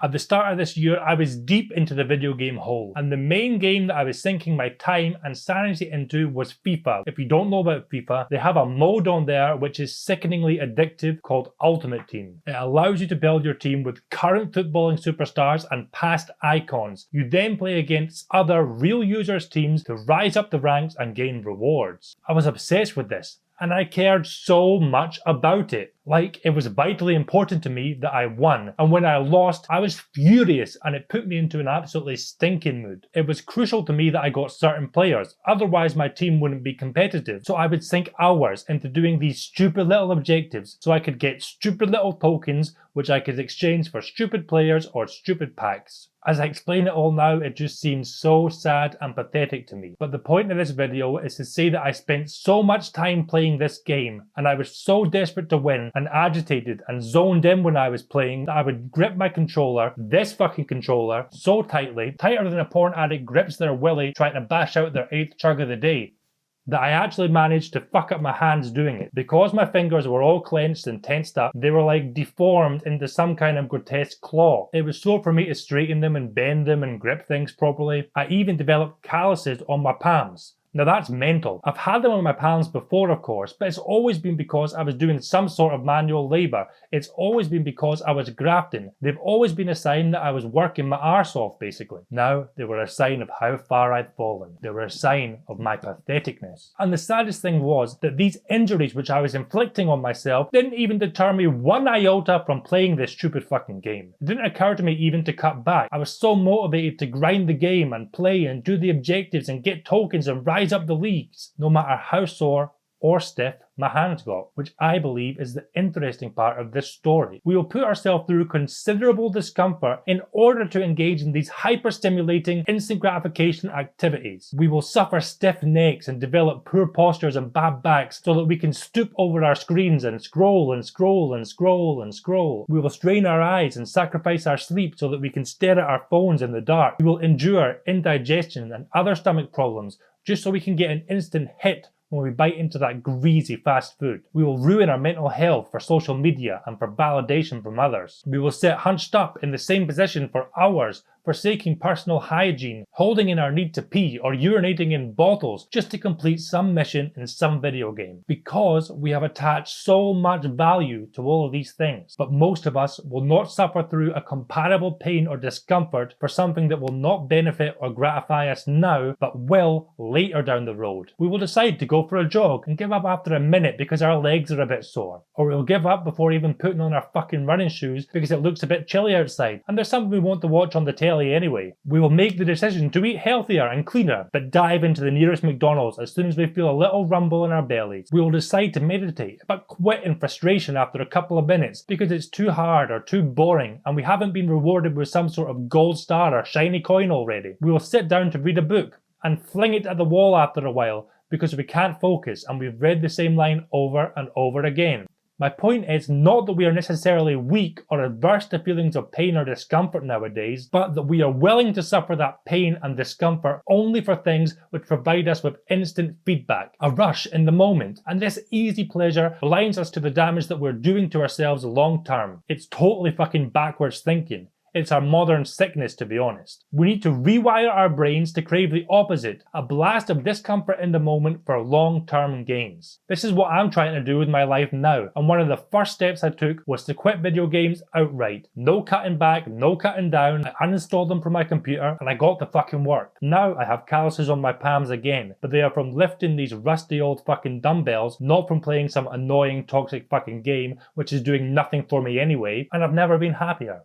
At the start of this year, I was deep into the video game hole, and the main game that I was sinking my time and sanity into was FIFA. If you don't know about FIFA, they have a mode on there which is sickeningly addictive called Ultimate Team. It allows you to build your team with current footballing superstars and past icons. You then play against other real users' teams to rise up the ranks and gain rewards. I was obsessed with this, and I cared so much about it. Like, it was vitally important to me that I won, and when I lost, I was furious, and it put me into an absolutely stinking mood. It was crucial to me that I got certain players, otherwise my team wouldn't be competitive, so I would sink hours into doing these stupid little objectives so I could get stupid little tokens which I could exchange for stupid players or stupid packs. As I explain it all now, it just seems so sad and pathetic to me. But the point of this video is to say that I spent so much time playing this game, and I was so desperate to win and agitated and zoned in when I was playing that I would grip my controller, this fucking controller, so tightly, tighter than a porn addict grips their willy trying to bash out their 8th chug of the day, that I actually managed to fuck up my hands doing it. Because my fingers were all clenched and tensed up, they were like deformed into some kind of grotesque claw. It was sore for me to straighten them and bend them and grip things properly. I even developed calluses on my palms. Now that's mental. I've had them on my palms before, of course, but it's always been because I was doing some sort of manual labour. It's always been because I was grafting. They've always been a sign that I was working my arse off, basically. Now they were a sign of how far I'd fallen. They were a sign of my patheticness. And the saddest thing was that these injuries which I was inflicting on myself didn't even deter me one iota from playing this stupid fucking game. It didn't occur to me even to cut back. I was so motivated to grind the game and play and do the objectives and get tokens and rise up the leagues, no matter how sore or stiff my hands got, which I believe is the interesting part of this story. We will put ourselves through considerable discomfort in order to engage in these hyper-stimulating, instant gratification activities. We will suffer stiff necks and develop poor postures and bad backs so that we can stoop over our screens and scroll and scroll and scroll and scroll. We will strain our eyes and sacrifice our sleep so that we can stare at our phones in the dark. We will endure indigestion and other stomach problems just so we can get an instant hit when we bite into that greasy fast food. We will ruin our mental health for social media and for validation from others. We will sit hunched up in the same position for hours, forsaking personal hygiene, holding in our need to pee or urinating in bottles just to complete some mission in some video game. Because we have attached so much value to all of these things. But most of us will not suffer through a comparable pain or discomfort for something that will not benefit or gratify us now, but will later down the road. We will decide to go for a jog and give up after a minute because our legs are a bit sore. Or we'll give up before even putting on our fucking running shoes because it looks a bit chilly outside and there's something we want to watch on the telly anyway. We will make the decision to eat healthier and cleaner, but dive into the nearest McDonald's as soon as we feel a little rumble in our bellies. We will decide to meditate, but quit in frustration after a couple of minutes because it's too hard or too boring and we haven't been rewarded with some sort of gold star or shiny coin already. We will sit down to read a book and fling it at the wall after a while because we can't focus and we've read the same line over and over again. My point is not that we are necessarily weak or averse to feelings of pain or discomfort nowadays, but that we are willing to suffer that pain and discomfort only for things which provide us with instant feedback, a rush in the moment, and this easy pleasure blinds us to the damage that we're doing to ourselves long term. It's totally fucking backwards thinking. It's our modern sickness, to be honest. We need to rewire our brains to crave the opposite, a blast of discomfort in the moment for long-term gains. This is what I'm trying to do with my life now, and one of the first steps I took was to quit video games outright. No cutting back, no cutting down. I uninstalled them from my computer and I got to fucking work. Now I have calluses on my palms again, but they are from lifting these rusty old fucking dumbbells, not from playing some annoying toxic fucking game which is doing nothing for me anyway, and I've never been happier.